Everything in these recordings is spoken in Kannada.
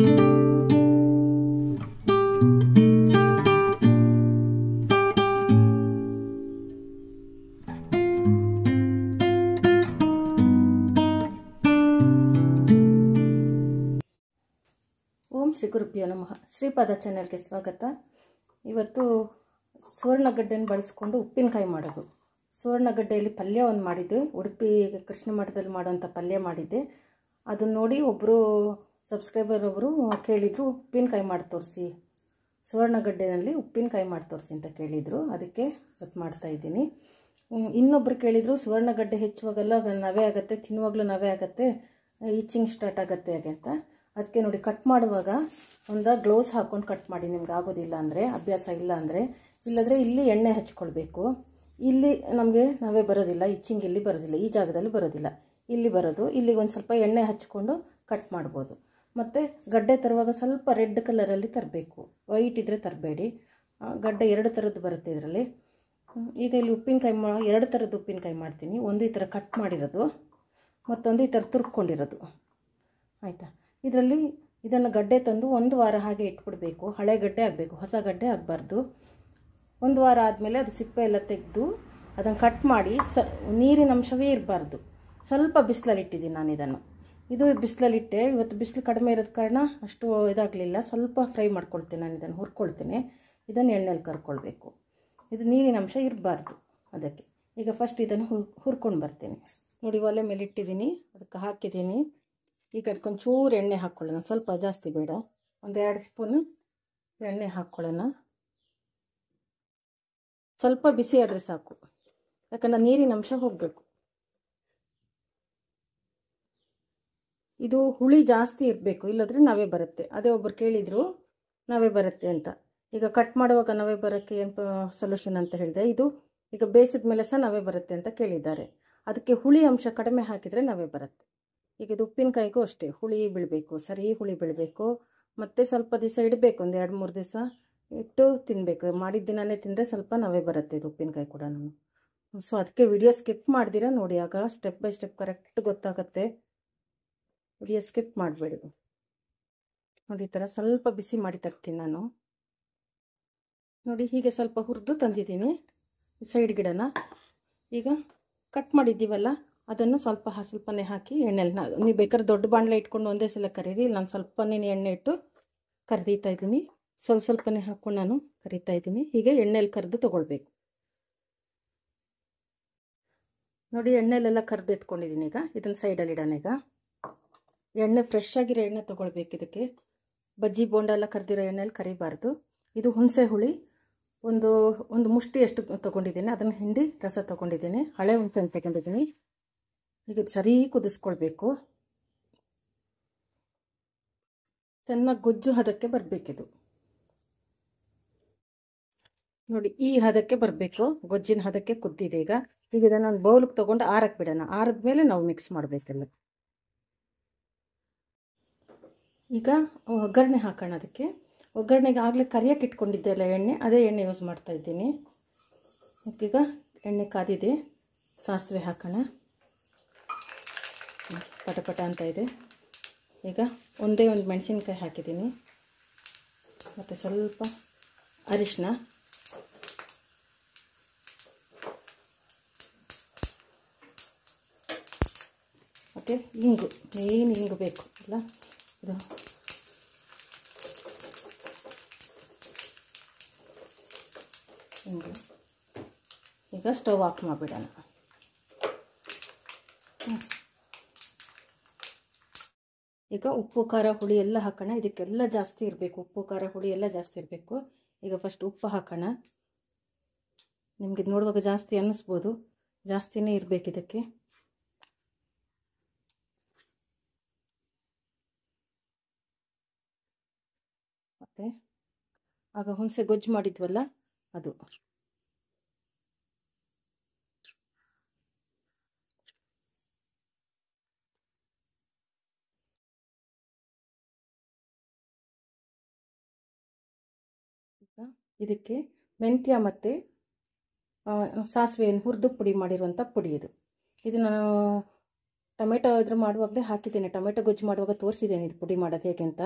ಓಂ ಶ್ರೀ ಗುರುಭ್ಯೋ ನಮಃ. ಶ್ರೀಪಾದ ಚಾನೆಲ್ಗೆ ಸ್ವಾಗತ. ಇವತ್ತು ಸುವರ್ಣಗಡ್ಡೆಯನ್ನು ಬಳಸ್ಕೊಂಡು ಉಪ್ಪಿನಕಾಯಿ ಮಾಡೋದು. ಸುವರ್ಣಗಡ್ಡೆಯಲ್ಲಿ ಪಲ್ಯ ಒಂದು ಮಾಡಿದ್ದೆ, ಉಡುಪಿ ಕೃಷ್ಣ ಮಠದಲ್ಲಿ ಮಾಡೋಂಥ ಪಲ್ಯ ಮಾಡಿದ್ದೆ. ಅದನ್ನು ನೋಡಿ ಒಬ್ಬರು ಸಬ್ಸ್ಕ್ರೈಬರ್ ಒಬ್ಬರು ಕೇಳಿದರು, ಉಪ್ಪಿನಕಾಯಿ ಮಾಡಿ ತೋರಿಸಿ, ಸುವರ್ಣಗಡ್ಡೆಯಲ್ಲಿ ಉಪ್ಪಿನಕಾಯಿ ಮಾಡಿ ತೋರಿಸಿ ಅಂತ ಕೇಳಿದರು. ಅದಕ್ಕೆ ಇವತ್ತು ಮಾಡ್ತಾಯಿದ್ದೀನಿ. ಇನ್ನೊಬ್ಬರು ಕೇಳಿದರು, ಸುವರ್ಣಗಡ್ಡೆ ಹೆಚ್ಚುವಾಗೆಲ್ಲ ನವೆ ಆಗುತ್ತೆ, ತಿನ್ನುವಾಗಲೂ ನವೆ ಆಗುತ್ತೆ, ಈಚಿಂಗ್ ಸ್ಟಾರ್ಟ್ ಆಗುತ್ತೆ ಹಾಗೆ ಅಂತ. ಅದಕ್ಕೆ ನೋಡಿ, ಕಟ್ ಮಾಡುವಾಗ ಒಂದು ಗ್ಲೌಸ್ ಹಾಕ್ಕೊಂಡು ಕಟ್ ಮಾಡಿ, ನಿಮ್ಗೆ ಆಗೋದಿಲ್ಲ ಅಂದರೆ, ಅಭ್ಯಾಸ ಇಲ್ಲ ಅಂದರೆ. ಇಲ್ಲದ್ರೆ ಇಲ್ಲಿ ಎಣ್ಣೆ ಹಚ್ಕೊಳ್ಬೇಕು. ಇಲ್ಲಿ ನಮಗೆ ನಾವೇ ಬರೋದಿಲ್ಲ, ಇಚ್ಚಿಂಗ್ ಇಲ್ಲಿ ಬರೋದಿಲ್ಲ, ಈ ಜಾಗದಲ್ಲಿ ಬರೋದಿಲ್ಲ, ಇಲ್ಲಿ ಬರೋದು. ಇಲ್ಲಿಗೆ ಒಂದು ಸ್ವಲ್ಪ ಎಣ್ಣೆ ಹಚ್ಕೊಂಡು ಕಟ್ ಮಾಡ್ಬೋದು. ಮತ್ತು ಗಡ್ಡೆ ತರುವಾಗ ಸ್ವಲ್ಪ ರೆಡ್ ಕಲರಲ್ಲಿ ತರಬೇಕು, ವೈಟ್ ಇದ್ದರೆ ತರಬೇಡಿ. ಗಡ್ಡೆ ಎರಡು ಥರದ್ದು ಬರುತ್ತೆ ಇದರಲ್ಲಿ. ಈಗ ಇಲ್ಲಿ ಉಪ್ಪಿನಕಾಯಿ ಎರಡು ಥರದ್ದು ಉಪ್ಪಿನಕಾಯಿ ಮಾಡ್ತೀನಿ. ಒಂದು ಈ ಥರ ಕಟ್ ಮಾಡಿರೋದು, ಮತ್ತೊಂದು ಈ ಥರ ತುರ್ಕೊಂಡಿರೋದು. ಆಯಿತಾ? ಇದರಲ್ಲಿ ಇದನ್ನು ಗಡ್ಡೆ ತಂದು ಒಂದು ವಾರ ಹಾಗೆ ಇಟ್ಬಿಡಬೇಕು. ಹಳೆ ಗಡ್ಡೆ ಆಗಬೇಕು, ಹೊಸ ಗಡ್ಡೆ ಆಗಬಾರ್ದು. ಒಂದು ವಾರ ಆದಮೇಲೆ ಅದು ಸಿಪ್ಪೆ ಎಲ್ಲ ತೆಗೆದು ಅದನ್ನು ಕಟ್ ಮಾಡಿ, ನೀರಿನ ಅಂಶವೇ ಇರಬಾರ್ದು. ಸ್ವಲ್ಪ ಬಿಸಿಲಲ್ಲಿ ಇಟ್ಟಿದ್ದೀನಿ ನಾನು ಇದನ್ನು. ಇದು ಬಿಸಿಲಲ್ಲಿಟ್ಟೆ. ಇವತ್ತು ಬಿಸಿಲು ಕಡಿಮೆ ಇರೋದ ಕಾರಣ ಅಷ್ಟು ಇದಾಗಲಿಲ್ಲ. ಸ್ವಲ್ಪ ಫ್ರೈ ಮಾಡ್ಕೊಳ್ತೇನೆ ನಾನು, ಇದನ್ನು ಹುರ್ಕೊಳ್ತೇನೆ. ಇದನ್ನು ಎಣ್ಣೆಯಲ್ಲಿ ಕರ್ಕೊಳ್ಬೇಕು. ಇದು ನೀರಿನ ಅಂಶ ಇರಬಾರ್ದು ಅದಕ್ಕೆ. ಈಗ ಫಸ್ಟ್ ಇದನ್ನು ಹುರ್ಕೊಂಡು ಬರ್ತೇನೆ. ನೋಡಿ, ಒಲೆ ಮೇಲೆ ಇಟ್ಟಿದ್ದೀನಿ, ಅದಕ್ಕೆ ಹಾಕಿದ್ದೀನಿ. ಈಗ ಅದಕ್ಕೊಂಚೂರು ಎಣ್ಣೆ ಹಾಕ್ಕೊಳ್ಳೋಣ, ಸ್ವಲ್ಪ ಜಾಸ್ತಿ ಬೇಡ, ಒಂದು 2 ಸ್ಪೂನು ಎಣ್ಣೆ ಹಾಕ್ಕೊಳ್ಳೋಣ. ಸ್ವಲ್ಪ ಬಿಸಿ ಆದರೆ ಸಾಕು, ಯಾಕಂದರೆ ನೀರಿನ ಅಂಶ ಹೋಗಬೇಕು. ಇದು ಹುಳಿ ಜಾಸ್ತಿ ಇರಬೇಕು, ಇಲ್ಲದ್ರೆ ನವೆ ಬರುತ್ತೆ. ಅದೇ ಒಬ್ಬರು ಕೇಳಿದರು ನವೆ ಬರುತ್ತೆ ಅಂತ. ಈಗ ಕಟ್ ಮಾಡುವಾಗ ನವೆ ಬರೋಕ್ಕೆ ಏನು ಸೊಲ್ಯೂಷನ್ ಅಂತ ಹೇಳಿದೆ. ಇದು ಈಗ ಬೇಯಿಸಿದ ಮೇಲೆ ಸಹ ನವೆ ಬರುತ್ತೆ ಅಂತ ಕೇಳಿದ್ದಾರೆ. ಅದಕ್ಕೆ ಹುಳಿ ಅಂಶ ಕಡಿಮೆ ಹಾಕಿದರೆ ನವೆ ಬರುತ್ತೆ. ಈಗ ಇದು ಉಪ್ಪಿನಕಾಯಿಗೂ ಅಷ್ಟೇ, ಹುಳಿ ಬೀಳಬೇಕು, ಸರಿ ಹುಳಿ ಬೀಳಬೇಕು. ಮತ್ತು ಸ್ವಲ್ಪ ದಿವಸ ಇಡಬೇಕು, ಒಂದು 2-3 ದಿವಸ ಇಟ್ಟು ತಿನ್ನಬೇಕು. ಮಾಡಿದ ದಿನವೇ ತಿಂದರೆ ಸ್ವಲ್ಪ ನವೆ ಬರುತ್ತೆ ಇದು ಉಪ್ಪಿನಕಾಯಿ ಕೂಡ. ಸೊ ಅದಕ್ಕೆ ವಿಡಿಯೋ ಸ್ಕಿಪ್ ಮಾಡ್ದಿರ ನೋಡಿ, ಆಗ ಸ್ಟೆಪ್ ಬೈ ಸ್ಟೆಪ್ ಕರೆಕ್ಟ್ ಗೊತ್ತಾಗುತ್ತೆ. ವಿಡಿಯೋ ಸ್ಕಿಪ್ ಮಾಡಬೇಡಿ ನೋಡಿ. ಈ ಥರ ಸ್ವಲ್ಪ ಬಿಸಿ ಮಾಡಿ ತರ್ತೀನಿ ನಾನು. ನೋಡಿ, ಹೀಗೆ ಸ್ವಲ್ಪ ಹುರಿದು ತಂದಿದ್ದೀನಿ ಸೈಡ್ ಗಿಡನ. ಈಗ ಕಟ್ ಮಾಡಿದ್ದೀವಲ್ಲ, ಅದನ್ನು ಸ್ವಲ್ಪನೇ ಹಾಕಿ ಎಣ್ಣೆಲಿ, ನೀವು ಬೇಕಾದ್ರೆ ದೊಡ್ಡ ಬಾಣಲೆ ಇಟ್ಕೊಂಡು ಒಂದೇ ಸಲ ಕರೀರಿ. ನಾನು ಸ್ವಲ್ಪನೇ ಎಣ್ಣೆ ಇಟ್ಟು ಕರಿದೀತಾ ಇದ್ದೀನಿ. ಸ್ವಲ್ಪನೇ ಹಾಕ್ಕೊಂಡು ನಾನು ಕರಿತಾ ಇದ್ದೀನಿ. ಹೀಗೆ ಎಣ್ಣೆಲಿ ಕರೆದು ತೊಗೊಳ್ಬೇಕು. ನೋಡಿ, ಎಣ್ಣೆಲೆಲ್ಲ ಕರೆದು ಎತ್ಕೊಂಡಿದ್ದೀನಿ. ಈಗ ಇದನ್ನು ಸೈಡಲ್ಲಿ ಇಡೋಣ. ಈಗ ಎಣ್ಣೆ ಫ್ರೆಶ್ ಆಗಿರೋ ಎಣ್ಣೆ ತೊಗೊಳ್ಬೇಕು. ಇದಕ್ಕೆ ಬಜ್ಜಿ ಬೋಂಡ ಎಲ್ಲ ಕರೆದಿರೋ ಎಣ್ಣೆಲಿ ಕರಿಬಾರ್ದು. ಇದು ಹುಣಸೆ ಹುಳಿ ಒಂದು ಮುಷ್ಟಿಯಷ್ಟು ತೊಗೊಂಡಿದ್ದೀನಿ. ಅದನ್ನು ಹಿಂಡಿ ರಸ ತೊಗೊಂಡಿದ್ದೀನಿ. ಹಳೆ ಹುಣಸೆ ಹಣ್ಣು ತಗೊಂಡಿದ್ದೀನಿ. ಈಗ ಸರಿ ಕುದಿಸ್ಕೊಳ್ಬೇಕು. ಚೆನ್ನಾಗಿ ಗೊಜ್ಜು ಹದಕ್ಕೆ ಬರಬೇಕಿದು. ನೋಡಿ, ಈ ಹದಕ್ಕೆ ಬರಬೇಕು, ಗೊಜ್ಜಿನ ಹದಕ್ಕೆ ಕುದ್ದಿದೆ. ಈಗ ಇದನ್ನು ನಾನು ಬೌಲ್ಗೆ ತೊಗೊಂಡು ಆರಕ್ಕೆ ಬಿಡೋಣ. ಆರಿದ್ಮೇಲೆ ನಾವು ಮಿಕ್ಸ್ ಮಾಡಬೇಕೆಲ್ಲ. ಈಗ ಒಗ್ಗರಣೆ ಹಾಕೋಣ. ಅದಕ್ಕೆ ಒಗ್ಗರಣೆಗೆ ಆಗಲೇ ಕರಿಯಕ್ಕೆ ಇಟ್ಕೊಂಡಿದ್ದೆಲ್ಲ ಎಣ್ಣೆ, ಅದೇ ಎಣ್ಣೆ ಯೂಸ್ ಮಾಡ್ತಾ ಇದ್ದೀನಿ. ಈಗ ಎಣ್ಣೆ ಕಾದಿದೆ, ಸಾಸಿವೆ ಹಾಕೋಣ. ಪಟಪಟ ಅಂತ ಇದೆ. ಈಗ ಒಂದೇ ಒಂದು ಮೆಣಸಿನ್ಕಾಯಿ ಹಾಕಿದ್ದೀನಿ, ಮತ್ತು ಸ್ವಲ್ಪ ಅರಿಶಿನ, ಮತ್ತು ಇಂಗು. ಮೇನ್ ಇಂಗು ಬೇಕು ಅಲ್ಲ, ಇದು ಇಂಗು. ಈಗ ಸ್ಟವ್ ಆಫ್ ಮಾಡಿಬಿಡೋಣ. ಈಗ ಉಪ್ಪು ಖಾರ ಹುಳಿ ಎಲ್ಲ ಹಾಕೋಣ. ಇದಕ್ಕೆಲ್ಲ ಜಾಸ್ತಿ ಇರಬೇಕು, ಉಪ್ಪು ಖಾರ ಹುಳಿ ಎಲ್ಲ ಜಾಸ್ತಿ ಇರಬೇಕು. ಈಗ ಫಸ್ಟ್ ಉಪ್ಪು ಹಾಕೋಣ. ನಿಮಗೆ ನೋಡುವಾಗ ಜಾಸ್ತಿ ಅನ್ನಿಸ್ಬೋದು, ಜಾಸ್ತಿನೇ ಇರಬೇಕು ಇದಕ್ಕೆ. ಮತ್ತು ಆಗ ಹುಣಸೆ ಗೊಜ್ಜು ಮಾಡಿದ್ವಲ್ಲ ಅದು. ಇದಕ್ಕೆ ಮೆಂತ್ಯ ಮತ್ತು ಸಾಸಿವೆಯನ್ನು ಹುರಿದು ಪುಡಿ ಮಾಡಿರುವಂಥ ಪುಡಿ ಇದು. ಇದು ನಾನು ಟೊಮೆಟೊ ಇದ್ರ ಮಾಡುವಾಗಲೇ ಹಾಕಿದ್ದೇನೆ. ಟೊಮೆಟೊ ಗೊಜ್ಜು ಮಾಡುವಾಗ ತೋರಿಸಿದ್ದೇನೆ ಇದು ಪುಡಿ ಮಾಡೋದು ಹೇಗೆ ಅಂತ.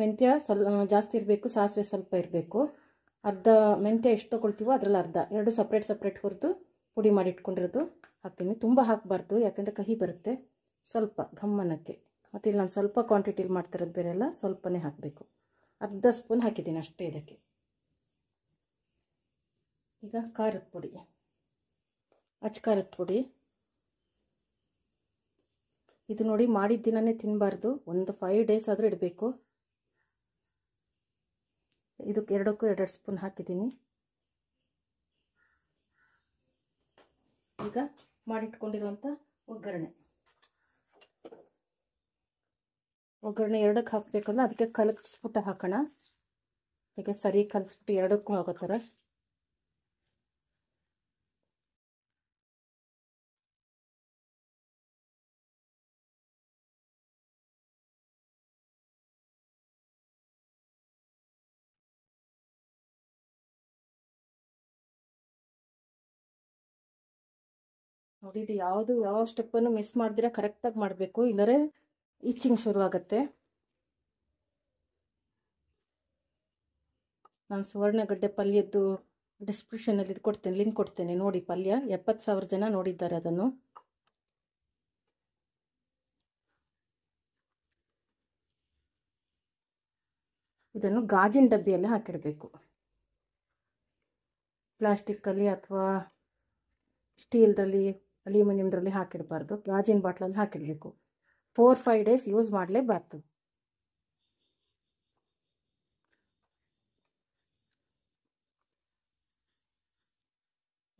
ಮೆಂತ್ಯ ಜಾಸ್ತಿ ಇರಬೇಕು, ಸಾಸಿವೆ ಸ್ವಲ್ಪ ಇರಬೇಕು. ಅರ್ಧ ಮೆಂತ್ಯ ಎಷ್ಟು ತೊಗೊಳ್ತೀವೋ ಅದರಲ್ಲಿ ಅರ್ಧ, ಎರಡು ಸಪ್ರೇಟ್ ಹುರಿದು ಪುಡಿ ಮಾಡಿ ಇಟ್ಕೊಂಡಿರೋದು ಹಾಕ್ತೀನಿ. ತುಂಬ ಹಾಕಬಾರ್ದು, ಯಾಕಂದರೆ ಕಹಿ ಬರುತ್ತೆ. ಸ್ವಲ್ಪ ಘಮ್ಮನಕ್ಕೆ. ಮತ್ತು ಇಲ್ಲಿ ನಾನು ಸ್ವಲ್ಪ ಕ್ವಾಂಟಿಟಿಲಿ ಮಾಡ್ತಿರೋದು ಬೇರೆ ಎಲ್ಲ, ಸ್ವಲ್ಪನೇ ಹಾಕಬೇಕು. ಅರ್ಧ ಸ್ಪೂನ್ ಹಾಕಿದ್ದೀನಿ ಅಷ್ಟೇ ಇದಕ್ಕೆ. ಈಗ ಖಾರದ ಪುಡಿ, ಖಾರದ ಪುಡಿ. ಇದು ನೋಡಿ ಮಾಡಿದ ದಿನವೇ ತಿನ್ನಬಾರ್ದು, ಒಂದು 5 ಡೇಸ್ ಆದರೂ ಇಡಬೇಕು. ಇದಕ್ಕೆ ಎರಡಕ್ಕೂ 2 ಸ್ಪೂನ್ ಹಾಕಿದ್ದೀನಿ. ಈಗ ಮಾಡಿಟ್ಕೊಂಡಿರುವಂಥ ಒಗ್ಗರಣೆ ಎರಡಕ್ಕೆ ಹಾಕಬೇಕಲ್ಲ, ಅದಕ್ಕೆ ಕಲಸ್ಬಿಟ್ಟು ಹಾಕೋಣ. ಈಗ ಸರಿ ಕಲಸ್ಬಿಟ್ಟು ಎರಡಕ್ಕೂ ಆಗೋ ಥರ. ನೋಡಿ, ಇದು ಯಾವ ಸ್ಟೆಪ್ಪನ್ನು ಮಿಸ್ ಮಾಡ್ದಿರ ಕರೆಕ್ಟಾಗಿ ಮಾಡಬೇಕು, ಇಲ್ಲರೆ ಈಚಿಂಗ್ ಶುರು ಆಗುತ್ತೆ. ನಾನು ಸುವರ್ಣಗಡ್ಡೆ ಪಲ್ಯದ್ದು ಡಿಸ್ಕ್ರಿಪ್ಷನಲ್ಲಿ ಇದು ಲಿಂಕ್ ಕೊಡ್ತೇನೆ ನೋಡಿ. ಪಲ್ಯ 70,000 ಜನ ನೋಡಿದ್ದಾರೆ ಅದನ್ನು. ಇದನ್ನು ಗಾಜಿನ ಡಬ್ಬಿಯಲ್ಲಿ ಹಾಕಿಡಬೇಕು. ಪ್ಲಾಸ್ಟಿಕ್ಕಲ್ಲಿ ಅಥವಾ ಸ್ಟೀಲ್ದಲ್ಲಿ, ಅಲ್ಯೂಮಿನಿಯಮ್ದ್ರಲ್ಲಿ ಹಾಕಿಡಬಾರ್ದು. ಗಾಜಿನ ಬಾಟ್ಲಲ್ಲಿ ಹಾಕಿಡಬೇಕು. 4-5 ಡೇಸ್ ಯೂಸ್ ಮಾಡಲೇಬಾರ್ದು.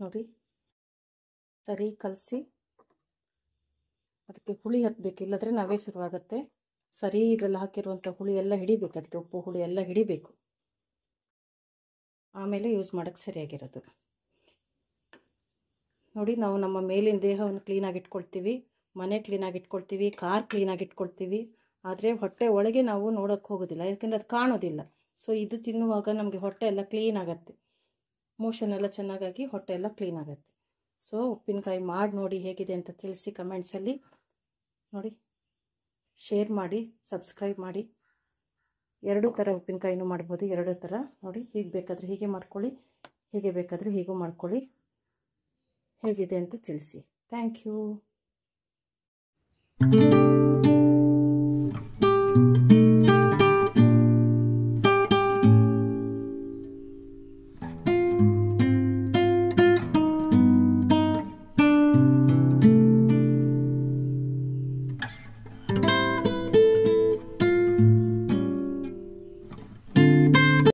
ನೋಡಿ, ಸರಿ ಕಲಸಿ ಅದಕ್ಕೆ ಹುಳಿ ಹತ್ತಬೇಕು, ಇಲ್ಲದ್ರೆ ನಾವೇ ಶುರುವಾಗುತ್ತೆ. ಸರಿ ಇದರಲ್ಲಿ ಹಾಕಿರುವಂಥ ಹುಳಿ ಎಲ್ಲ ಹಿಡಿಬೇಕು, ಅದಕ್ಕೆ ಉಪ್ಪು ಹುಳಿ ಎಲ್ಲ ಹಿಡಿಬೇಕು. ಆಮೇಲೆ ಯೂಸ್ ಮಾಡೋಕ್ಕೆ ಸರಿಯಾಗಿರೋದು. ನೋಡಿ, ನಾವು ನಮ್ಮ ಮೇಲಿನ ದೇಹವನ್ನು ಕ್ಲೀನಾಗಿ ಇಟ್ಕೊಳ್ತೀವಿ, ಮನೆ ಕ್ಲೀನಾಗಿ ಇಟ್ಕೊಳ್ತೀವಿ, ಕಾರ್ ಕ್ಲೀನಾಗಿ ಇಟ್ಕೊಳ್ತೀವಿ. ಆದರೆ ಹೊಟ್ಟೆ ಒಳಗೆ ನಾವು ನೋಡೋಕ್ಕೆ ಹೋಗೋದಿಲ್ಲ, ಯಾಕೆಂದರೆ ಅದು ಕಾಣೋದಿಲ್ಲ. ಸೊ ಇದು ತಿನ್ನುವಾಗ ನಮಗೆ ಹೊಟ್ಟೆ ಎಲ್ಲ ಕ್ಲೀನ್ ಆಗುತ್ತೆ, ಮೋಷನ್ ಎಲ್ಲ ಚೆನ್ನಾಗಾಗಿ ಹೊಟ್ಟೆ ಎಲ್ಲ ಕ್ಲೀನ್ ಆಗುತ್ತೆ. ಸೊ ಉಪ್ಪಿನಕಾಯಿ ಮಾಡಿ ನೋಡಿ ಹೇಗಿದೆ ಅಂತ ತಿಳಿಸಿ ಕಮೆಂಟ್ಸಲ್ಲಿ. ನೋಡಿ, ಶೇರ್ ಮಾಡಿ, ಸಬ್ಸ್ಕ್ರೈಬ್ ಮಾಡಿ. 2 ಥರ ಉಪ್ಪಿನಕಾಯಿನೂ ಮಾಡ್ಬೋದು, 2 ಥರ. ನೋಡಿ, ಹೀಗೆ ಬೇಕಾದರೆ ಹೀಗೆ ಮಾಡ್ಕೊಳ್ಳಿ, ಹೀಗೆ ಬೇಕಾದರೆ ಹೀಗೂ ಮಾಡ್ಕೊಳ್ಳಿ. ಹೇಗಿದೆ ಅಂತ ತಿಳಿಸಿ. Thank you.